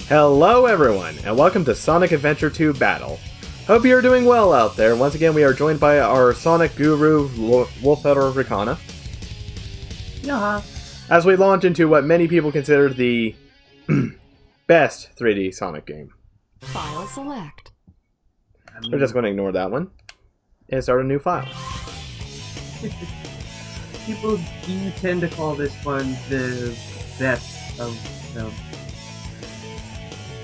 Hello everyone, and welcome to Sonic Adventure 2 Battle. Hope you're doing well out there. Once again, we are joined by our Sonic guru, Wolffelder Ricana. Yeah. As we launch into what many people consider the best 3D Sonic game. File select. We're just going to ignore that one and start a new file. People do tend to call this one the best of them.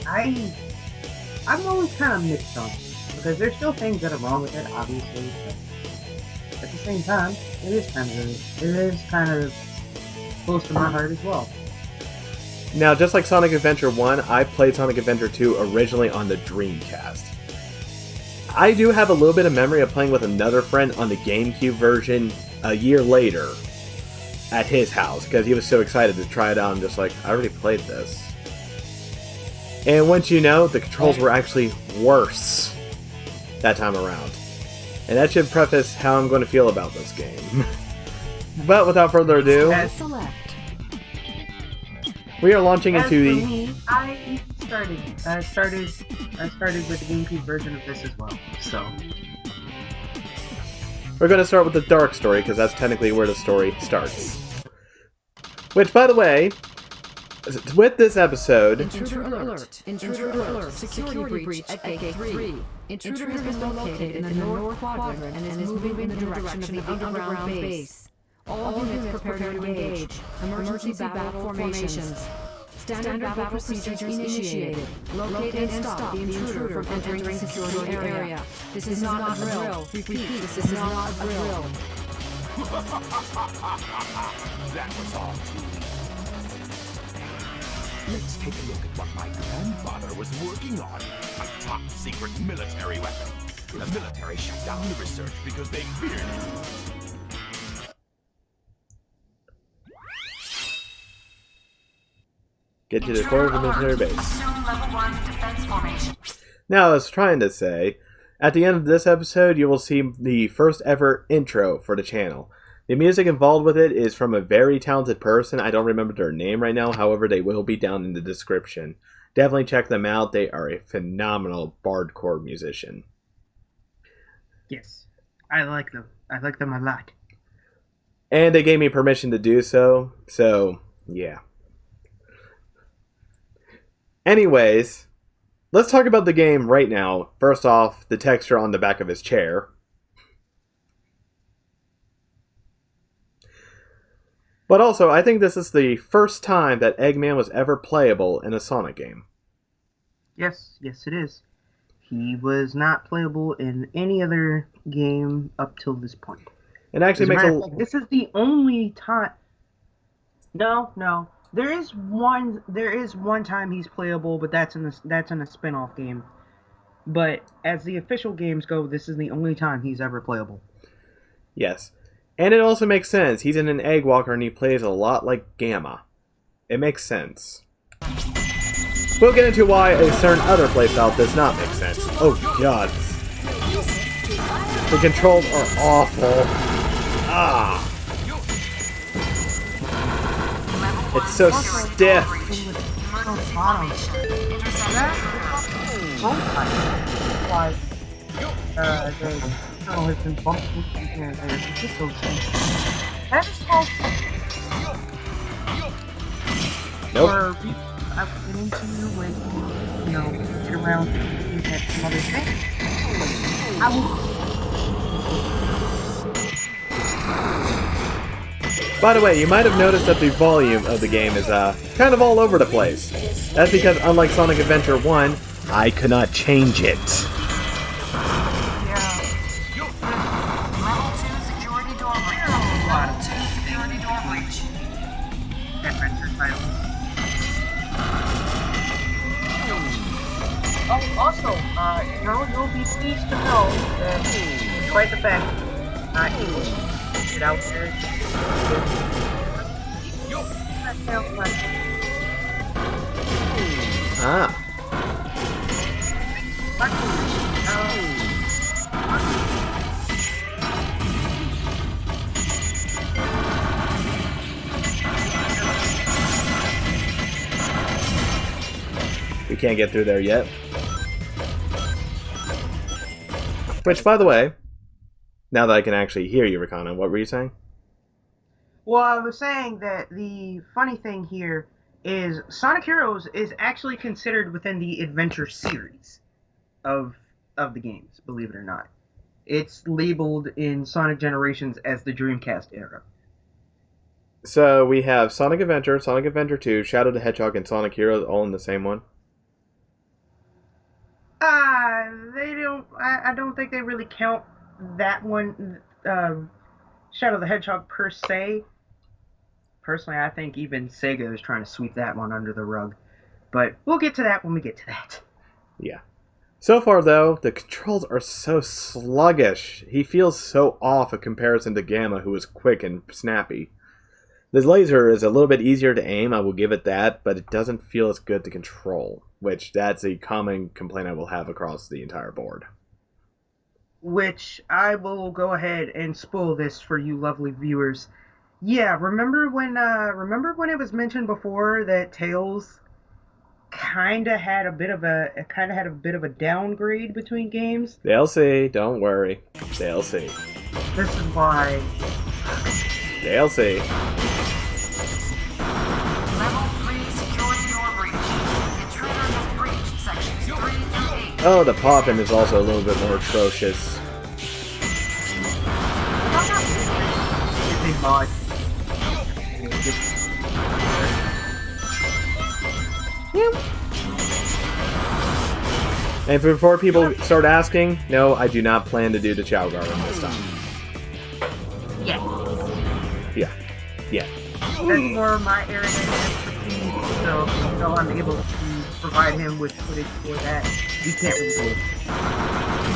I'm always kind of mixed on it, because there's still things that are wrong with it, obviously, but at the same time, it is kind of close to my heart as well. Now, just like Sonic Adventure 1, I played Sonic Adventure 2 originally on the Dreamcast. I do have a little bit of memory of playing with another friend on the GameCube version a year later at his house, because he was so excited to try it out and just like, I already played this. And once you know, the controls were actually worse that time around. And that should preface how I'm going to feel about this game. But without further ado, we are launching into the... For me, I started with the GameCube version of this as well, so... We're going to start with the Dark Story, because that's technically where the story starts. Which, by the way, with this episode... Intruder alert. Intruder alert. Security breach at Gate 3. Intruder has been located in the north quadrant and is moving in the direction of the underground base. All units prepare to engage. Emergency battle formations. Standard battle procedures initiated. Locate and stop the intruder from entering the security area. This is not a drill. Repeat, this is not a drill. That was all too easy. Let's take a look at what my grandfather was working on. A top-secret military weapon. The military shut down the research because they feared it. Get to the core of the military base. Now, I was trying to say, at the end of this episode, you will see the first ever intro for the channel. The music involved with it is from a very talented person. I don't remember their name right now, however, they will be down in the description. Definitely check them out. They are a phenomenal bardcore musician. Yes, I like them. I like them a lot. And they gave me permission to do so, yeah. Anyways, let's talk about the game right now. First off, the texture on the back of his chair. But also, I think this is the first time that Eggman was ever playable in a Sonic game. Yes, it is. He was not playable in any other game up till this point. It actually makes this is the only time... No. There is one time he's playable, but that's in a spin-off game. But as the official games go, this is the only time he's ever playable. Yes. And it also makes sense. He's in an Egg Walker and he plays a lot like Gamma. It makes sense. We'll get into why a certain other playstyle does not make sense. Oh god. The controls are awful. Ah. It's so stiff. Has been bumped and that is called. Nope. Or I've been into when get around and at some other things. By the way, you might have noticed that the volume of the game is kind of all over the place. That's because unlike Sonic Adventure 1, I could not change it. Also, you'll be pleased to know that, despite the fact not English, get out there. Ah. We can't get through there yet. Which, by the way, now that I can actually hear you, Rakana, what were you saying? Well, I was saying that the funny thing here is Sonic Heroes is actually considered within the Adventure series of the games, believe it or not. It's labeled in Sonic Generations as the Dreamcast era. So we have Sonic Adventure 2, Shadow the Hedgehog, and Sonic Heroes all in the same one? I don't think they really count that one, Shadow the Hedgehog per se. Personally, I think even Sega is trying to sweep that one under the rug. But we'll get to that when we get to that. Yeah. So far, though, the controls are so sluggish. He feels so off in comparison to Gamma, who is quick and snappy. This laser is a little bit easier to aim, I will give it that, but it doesn't feel as good to control, which that's a common complaint I will have across the entire board. Which I will go ahead and spoil this for you lovely viewers. Yeah, remember when it was mentioned before that Tails kind of had a bit of a downgrade between games? They'll see, don't worry. They'll see. This is why. They'll see. Level 3 security door breach. Intruder has breached sections 3 through 8. Oh, the popping is also a little bit more atrocious. It's a mod. And before people start asking, no, I do not plan to do the Chow Garden this time. Yeah. Yeah. That's more my area of expertise, so until I'm able to provide him with footage for that, we can't really do it.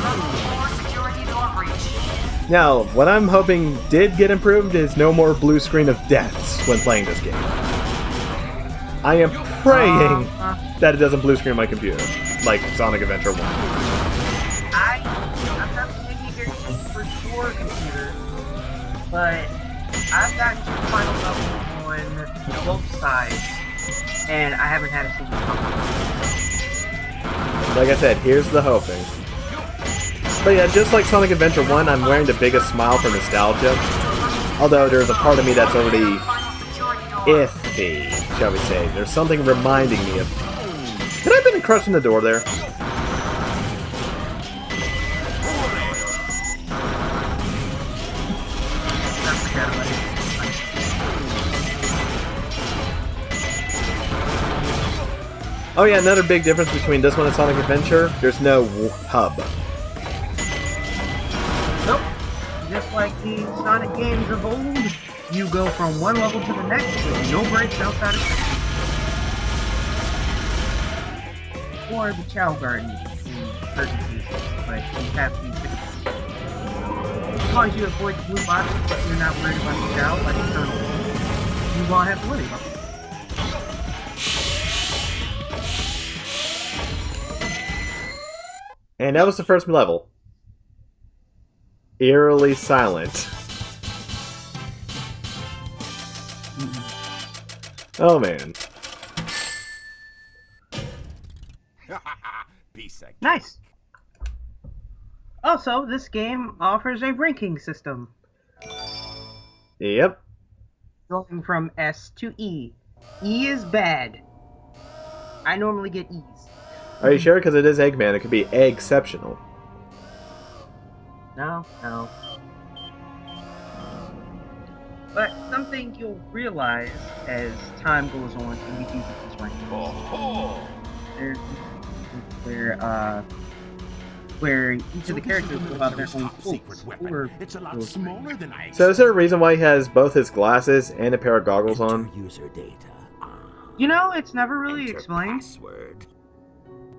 Level 4 security door breach. Now, what I'm hoping did get improved is no more blue screen of deaths when playing this game. I am praying that it doesn't blue screen my computer, like Sonic Adventure 1. I'm not making very for your computer, but I've gotten to the final level on both sides, and I haven't had a single problem. Like I said, here's the hoping. But yeah, just like Sonic Adventure 1, I'm wearing the biggest smile for nostalgia. Although there's a part of me that's already iffy, shall we say. There's something reminding me of... Could I have been crushing the door there? Oh yeah, another big difference between this one and Sonic Adventure, there's no hub. Nope. Just like the Sonic games of old, you go from one level to the next with no breaks outside of section. Or the Chow Garden in certain cases, but you have to be as long as you avoid the blue boxes, but you're not worried about the Chow, like Eternal, you won't have to worry about it. And that was the first level. Eerily silent. Oh man. Piece of Nice. Also, this game offers a ranking system, Yep. going from S to E. E is bad. I normally get E's. Are you sure? Because it is Eggman, it could be exceptional. No. But something you'll realize as time goes on and we do get this ranking. Oh, There's where each of the characters will have their own secret quotes weapon. or It's a lot those smaller than I So is there a reason why he has both his glasses and a pair of goggles on? Enter user data. You know, it's never really Enter explained. Password.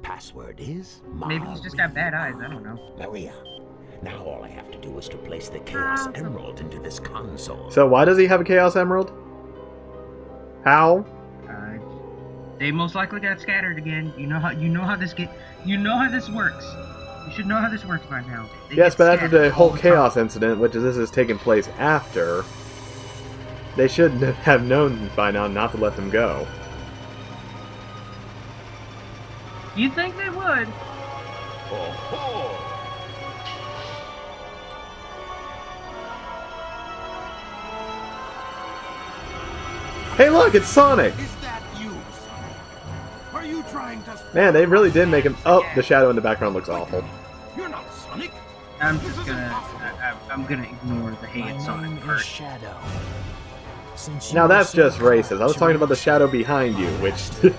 Password is Maybe he's just got bad eyes, I don't know. Maria. Now all I have to do is to place the Chaos Emerald into this console. So why does he have a Chaos Emerald? How? They most likely got scattered again. You know how this works. You should know how this works by now. They Yes, get but after scattered the whole all time. Chaos incident, which this is taking place after, they should have known by now not to let them go. You think they would? Oh-ho! Hey, look, it's Sonic! Is that you, Sonic? Are you trying to... Man, they really did make him. Oh, the shadow in the background looks awful. You're not Sonic. I'm This just isn't gonna, possible. I'm gonna ignore the My hate Sonic name is part. Shadow. Since Now you that's were just so racist. I was talking about the shadow behind you, which still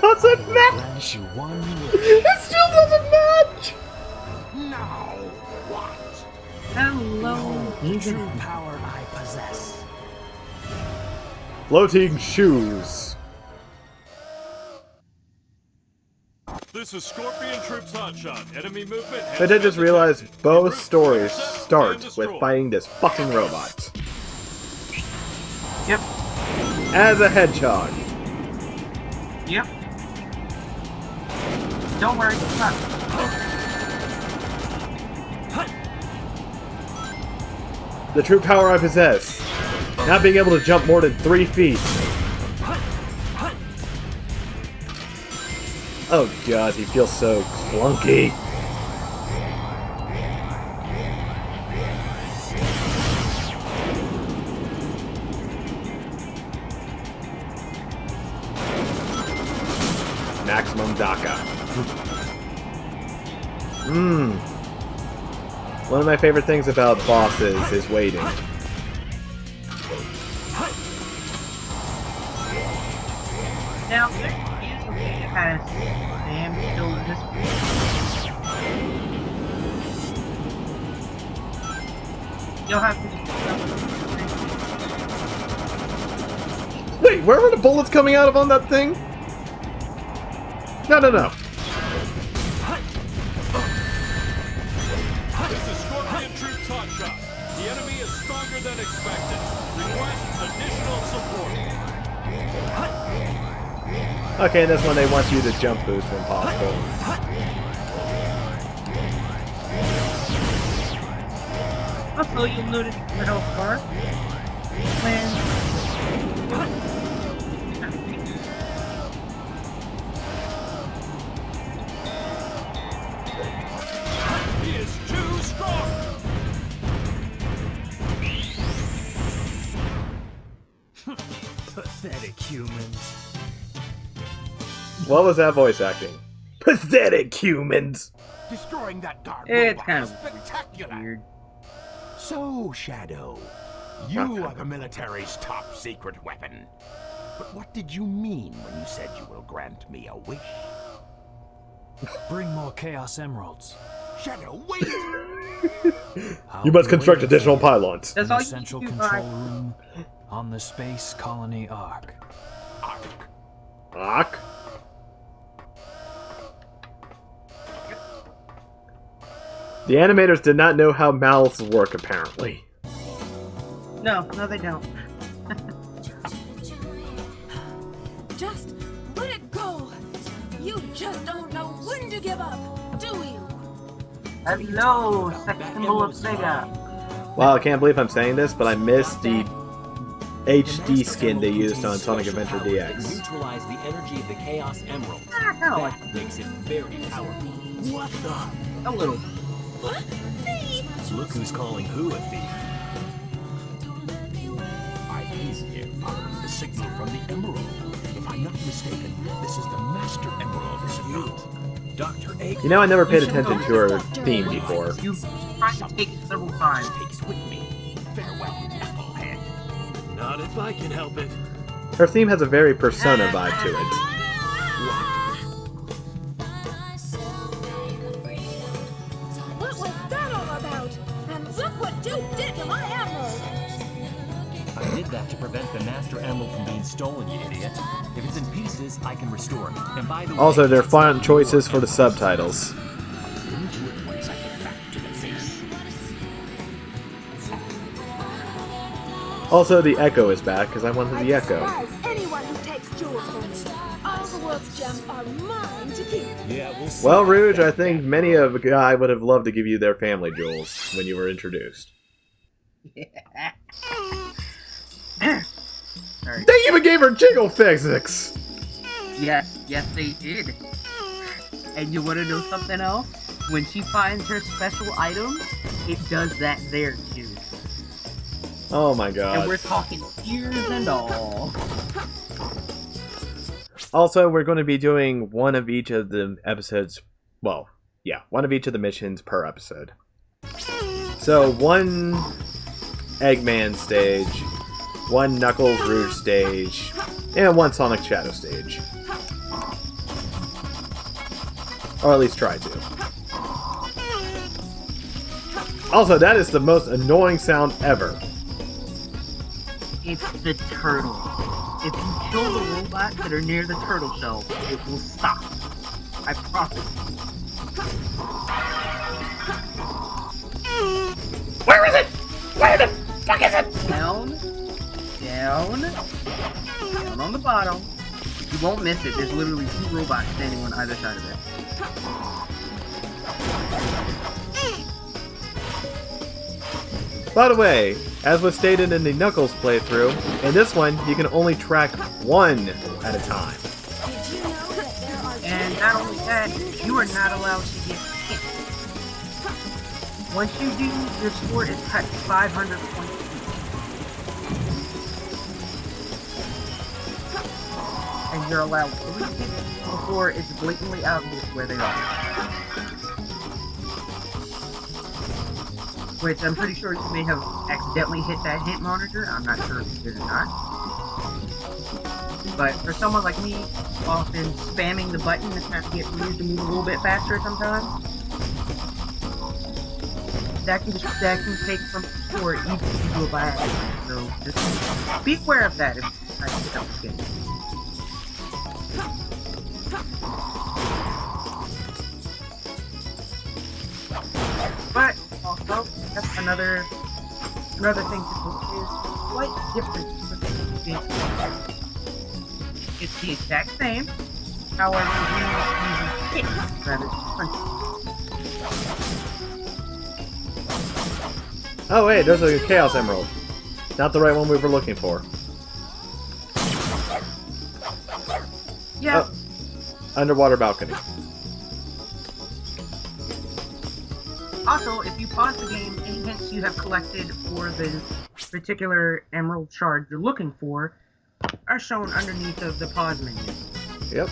doesn't match! grant you one wish. It still doesn't match! Now, what? Hello. Behold the true power I possess. Floating shoes. This is Scorpion Troops Hotshot. Enemy movement. I did just realize both stories start with fighting this fucking robot. Yep. As a hedgehog. Yep. Don't worry. It's not. The true power I possess. Not being able to jump more than 3 feet. Oh god, he feels so clunky. Maximum Daka. One of my favorite things about bosses is waiting. Now, there is a way to kind of stand still in this. You'll have to just. Wait, where were the bullets coming out of on that thing? No, no, no. This is Scorpion Troops Hotshot. The enemy is stronger than expected. Request additional support. Okay, in this one they want you to jump boost when possible. Also, you'll notice the health bar. He is too strong. Pathetic humans. What was that voice acting? Pathetic humans! Destroying that guard It's robot kind is of spectacular. weird. So, Shadow, you are the military's top secret weapon. But what did you mean when you said you will grant me a wish? Bring more Chaos Emeralds. Shadow, wait! I'll You must be construct waiting additional pylons. That's in all the you central can do, control Mike. room on the Space Colony Ark. Ark. Fuck. The animators did not know how mouths work, apparently. No, they don't. Just let it go. You just don't know when to give up, do you? Hello, sex symbol of Sega. Wow, I can't believe I'm saying this, but I missed the HD skin they used on Sonic Adventure DX. Neutralize the energy of the Chaos Emerald. I kinda like That makes it very powerful. What the? a little. What? Thief! Look who's calling who a thief. I came here following the signal from the Emerald. If I'm not mistaken, this is the Master Emerald, is it not? Dr. Egg. You know, I never paid attention to her theme before. You tried to take it several times. Take it with me. Farewell, Knucklehead. Not if I can help it. Her theme has a very Persona vibe to it. What was that all about? And look what you did to my emerald! I did that to prevent the Master Emerald from being stolen, you idiot. If it's in pieces, I can restore it. And by the way, Also, their font choices for the subtitles. Into it once I get back to the face. Also, the Echo is back, because I wanted the Echo. despise anyone who takes jewels from me. All the world's gems are mine to keep. yeah, we'll see. Well, Rouge, I think many of a guy would have loved to give you their family jewels when you were introduced. Sorry. They even gave her jiggle physics! Yes, they did. And you want to know something else? When she finds her special item, it does that there too. Oh my god. And we're talking ears and all. Also, we're going to be doing one of each of the episodes. Well, yeah, one of each of the missions per episode. So, one Eggman stage, one Knuckles Rouge stage, and one Sonic Shadow stage. Or at least try to. Also, that is the most annoying sound ever. It's the turtle. If you kill the robots that are near the turtle shell, it will stop. I promise. Where is it? Where the fuck is it? Down, down on the bottom. You won't miss it. There's literally 2 robots standing on either side of it. By the way, as was stated in the Knuckles playthrough, in this one, you can only track one at a time. And not only that, you are not allowed to get hit. Once you do, your score is cut 500 points. And you're allowed 3 hits before it's blatantly obvious where they are. Which I'm pretty sure you may have accidentally hit that hit monitor. I'm not sure if you did or not. But for someone like me, often spamming the button to kind of get Rouge to move a little bit faster sometimes, that can take some score even if you do it by accident. So just be aware of that if you try to pick up the game. But also, that's another thing to note is slight difference between the game. It's the exact same, however, we use hit rather than punch. Oh wait, there's a Chaos Emerald. Not the right one we were looking for. Yeah. Oh, underwater balcony. Also, if you pause the game, any hints you have collected for the particular emerald shard you're looking for are shown underneath of the pause menu. Yep.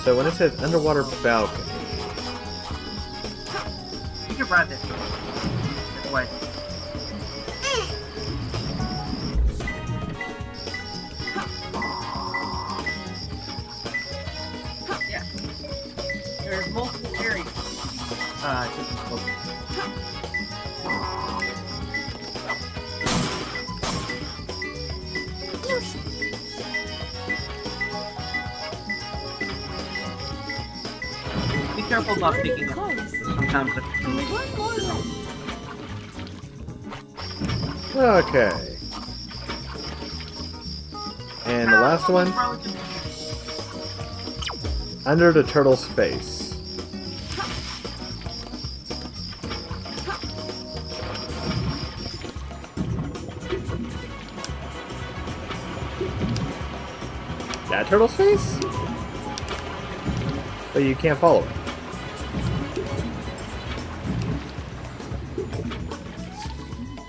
So when it says underwater balcony... You can ride this. This way. Yeah. There's multiple areas. Be careful about picking up. Sometimes Okay. And the last one? Under the turtle's face. That turtle's face? But you can't follow it.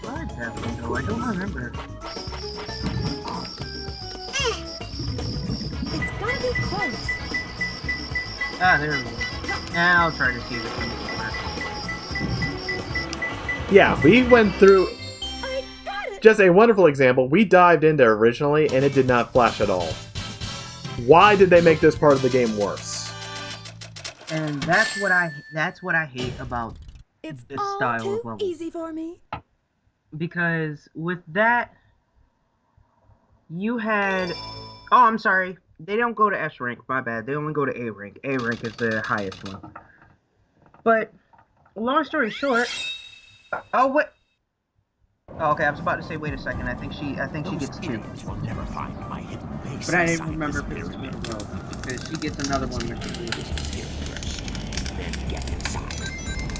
What happened though? I don't remember. It's gotta be close. Ah, there we go. Now I'll try to see this one. Yeah, we went through just a wonderful example. We dived in there originally and it did not flash at all. Why did they make this part of the game worse? And that's what I hate about It's this all style too of level. easy for me. Because with that, you had... Oh, I'm sorry. They don't go to S rank. My bad. They only go to A rank. A rank is the highest one. But, long story short... Oh, what? Oh, okay, I was about to say, wait a second. I think she gets 2. Will never find my hidden base. But I didn't remember if it was 2 in a row. Because she gets another one when she loses.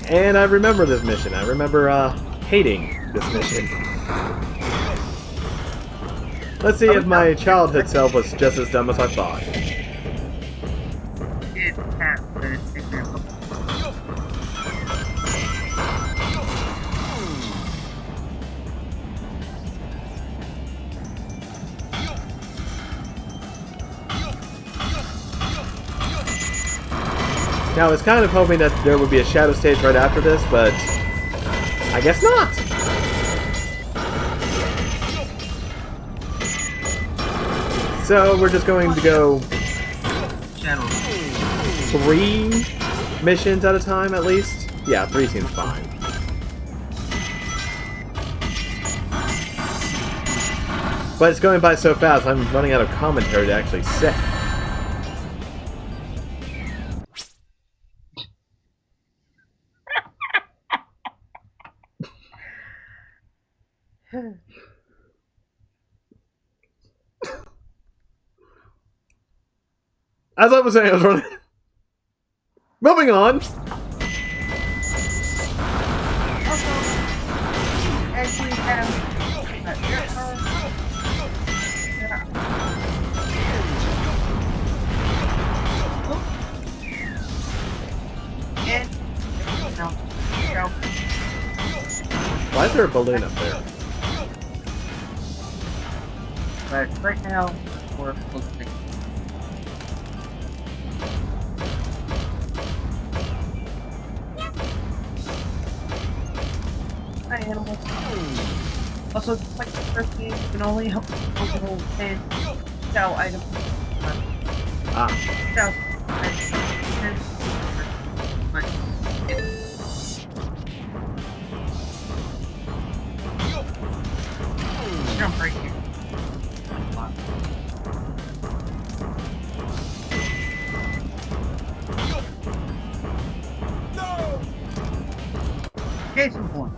And I remember this mission. I remember hating this mission. Let's see if my childhood self was just as dumb as I thought. It that for example. Now, I was kind of hoping that there would be a shadow stage right after this, but I guess not. So we're just going to go Shadow. 3 missions at a time, at least. Yeah, 3 seems fine. But it's going by so fast, I'm running out of commentary to actually say. As I was saying, I was running. Moving on. Also, actually have Why is there a balloon up there? But right now, we're focusing. Hi, animals. Also, just like the first game, you can only help multiple and shell items. Ah. Shell. Jump right here. Case in point.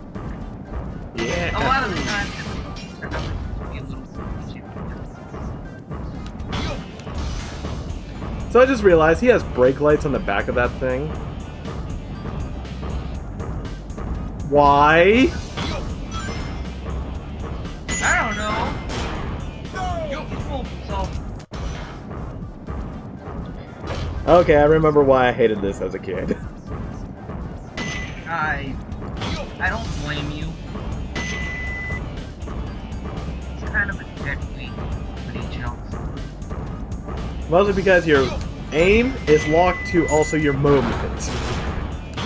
Yeah. A lot of the time, be a little So I just realized he has brake lights on the back of that thing. Why? I don't know. You fooled yourself. Okay, I remember why I hated this as a kid. I don't blame you. It's kind of a dick week when he jumps. Mostly because your aim is locked to also your movement.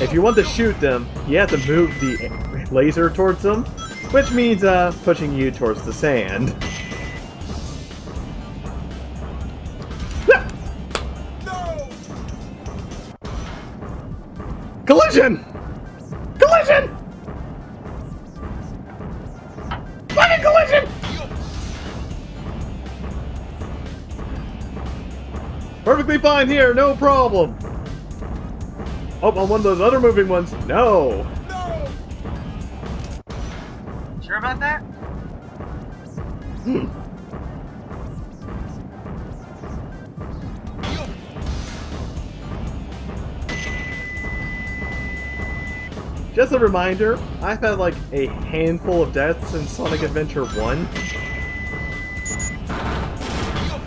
If you want to shoot them, you have to move the laser towards them, which means pushing you towards the sand. Collision! Collision! Fucking collision! Perfectly fine here, no problem. Oh, on one of those other moving ones. No. Sure about that? Just a reminder, I've had like a handful of deaths in Sonic Adventure 1.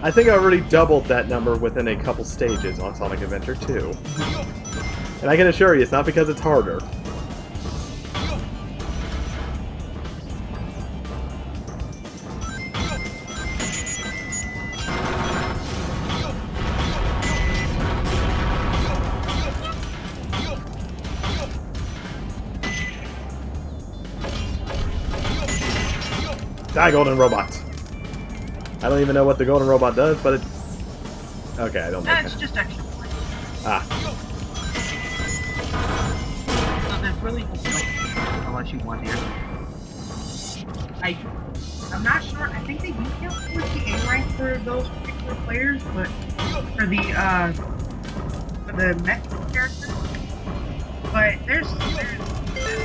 I think I already doubled that number within a couple stages on Sonic Adventure 2. And I can assure you, it's not because it's harder. Die, Golden Robot! I don't even know what the Golden Robot does, but it... Okay, I don't know. It's just extra points. Ah. So there's really no point unless you want here. I'm not sure. I think they do count towards the A rank for those particular players, but for the mech characters. But there's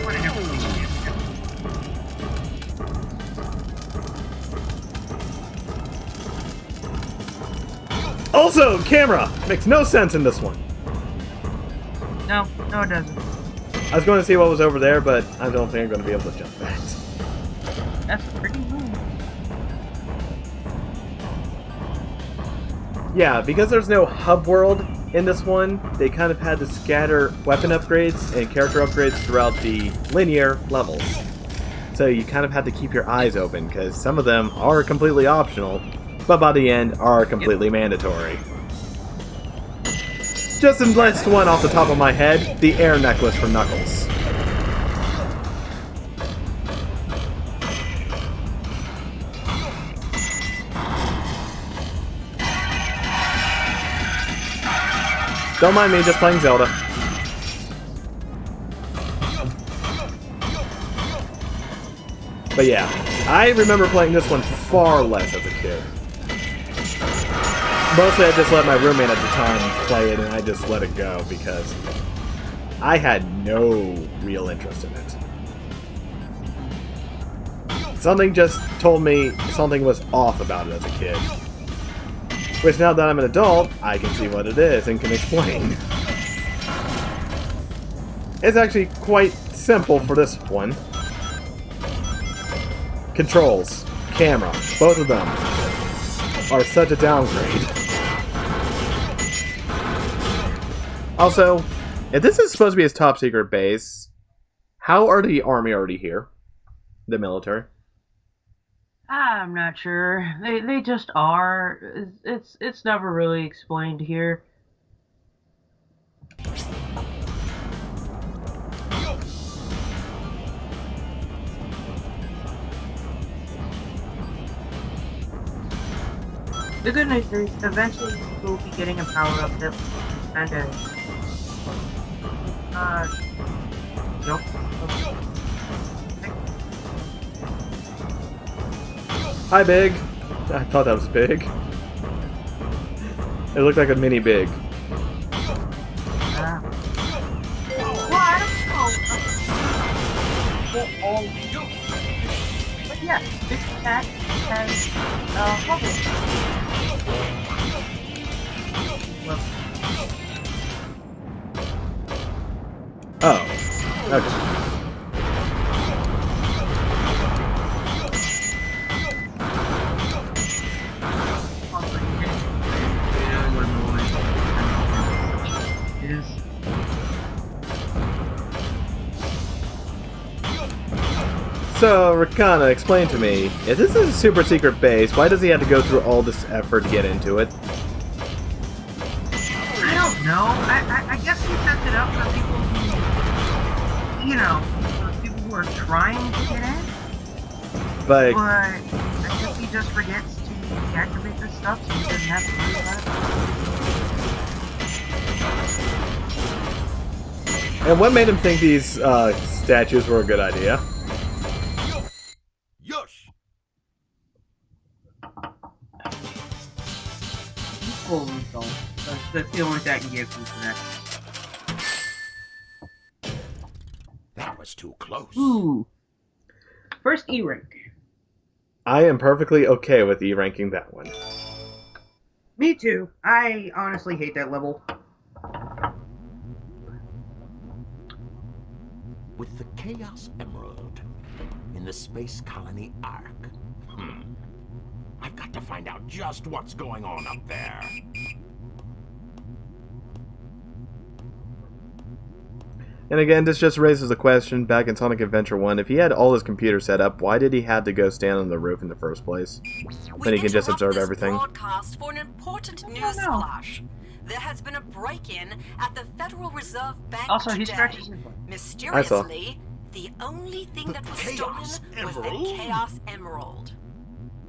one in every game. Also, camera! Makes no sense in this one. No, it doesn't. I was going to see what was over there, but I don't think I'm going to be able to jump that. That's pretty cool. Yeah, because there's no hub world, in this one, they kind of had to scatter weapon upgrades and character upgrades throughout the linear levels. So you kind of had to keep your eyes open, because some of them are completely optional, but by the end are completely mandatory. Just in list one off the top of my head, the air necklace from Knuckles. Don't mind me, just playing Zelda. But yeah, I remember playing this one far less as a kid. Mostly I just let my roommate at the time play it and I just let it go because I had no real interest in it. Something just told me something was off about it as a kid. Which now that I'm an adult, I can see what it is and can explain. It's actually quite simple for this one. Controls, camera, both of them are such a downgrade. Also, if this is supposed to be his top secret base, how are the army already here? The military? I'm not sure. They just are. It's never really explained here. The good news is eventually we'll be getting a power up that kind of nope. Hi, Big. I thought that was Big. It looked like a mini Big. Well, I don't know. But yeah, this cat has bubbles. Oh. Okay. So, Rakana, explain to me, if this is a super secret base, why does he have to go through all this effort to get into it? I don't know. I guess he sets it up for people who, you know, for people who are trying to get in. But I guess he just forgets to deactivate this stuff so he doesn't have to worry about it. and what made him think these statues were a good idea? Yush! Full result. That's the only thing I can give you for that. That was too close. Ooh. First E rank. I am perfectly okay with E-ranking that one. Me too. I honestly hate that level. With the Chaos Emerald in the Space Colony Ark. I've got to find out just what's going on up there. And again, this just raises the question, back in Sonic Adventure 1, if he had all his computers set up, why did he have to go stand on the roof in the first place? When he can just observe everything? Broadcast for an important news flash. There has been a break-in at the Federal Reserve Bank Also, today. he stretches his leg. Mysteriously, the only thing that was stolen was the Chaos Emerald.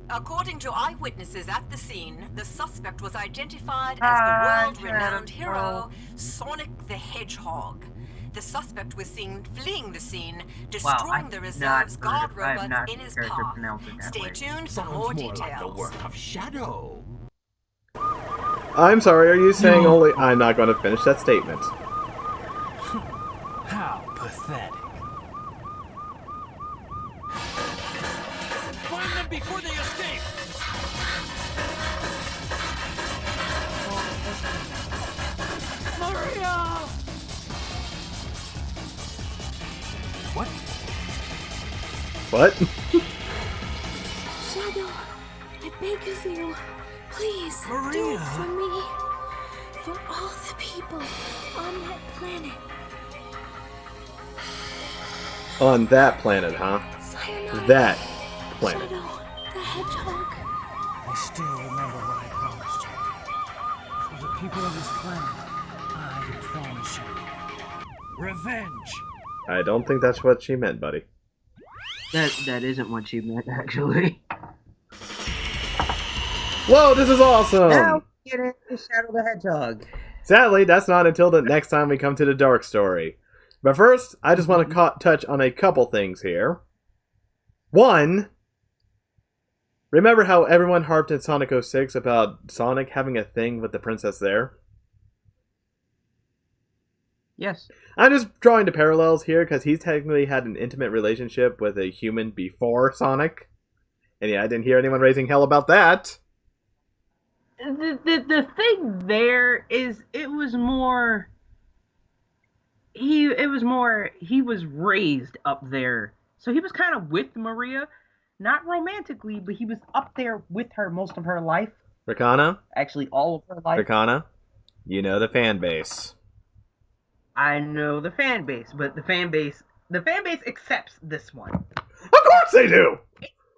According to eyewitnesses at the scene, the suspect was identified as the world-renowned hero, Sonic the Hedgehog. The suspect was seen fleeing the scene, destroying the reserve's guard robots in his path. Stay tuned for more details. Like the work of Shadow. I'm sorry, are you saying only... I'm not going to finish that statement. How pathetic. Find them before they escape! Maria! What? What? Shadow, I beg of you. Please, do Maria. it for me. For all the people on that planet. On that planet, huh? Sayonara. That planet. Shadow the Hedgehog. I still remember what I promised you. For the people of this planet, I promise you. Revenge! I don't think that's what she meant, buddy. That isn't what she meant, actually. Whoa, this is awesome! Now we get into Shadow the Hedgehog. Sadly, that's not until the next time we come to the Dark Story. But first, I just want to touch on a couple things here. One, remember how everyone harped in Sonic 06 about Sonic having a thing with the princess there? Yes. I'm just drawing the parallels here because he's technically had an intimate relationship with a human before Sonic. And yeah, I didn't hear anyone raising hell about that. The thing there is he was raised up there. So he was kind of with Maria, not romantically, but he was up there with her most of her life. Rakana? Actually, all of her life. Rakana? You know the fan base. I know the fan base, but the fan base accepts this one. Of course they do!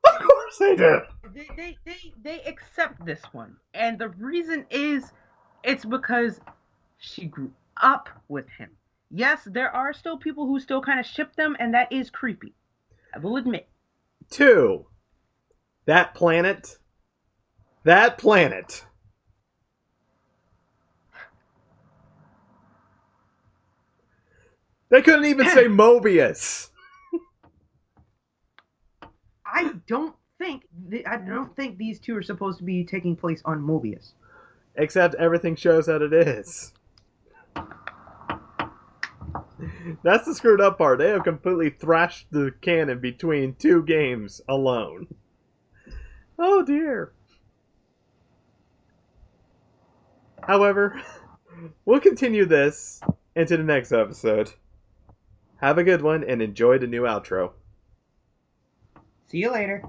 Of course they do! They accept this one. And the reason is, it's because she grew up with him. Yes, there are still people who still kind of ship them, and that is creepy. I will admit. 2. That planet. They couldn't even say Mobius. I don't think these two are supposed to be taking place on Mobius. Except everything shows that it is. That's the screwed up part. They have completely thrashed the canon between 2 games alone. Oh dear. However, we'll continue this into the next episode. Have a good one and enjoy the new outro. See you later.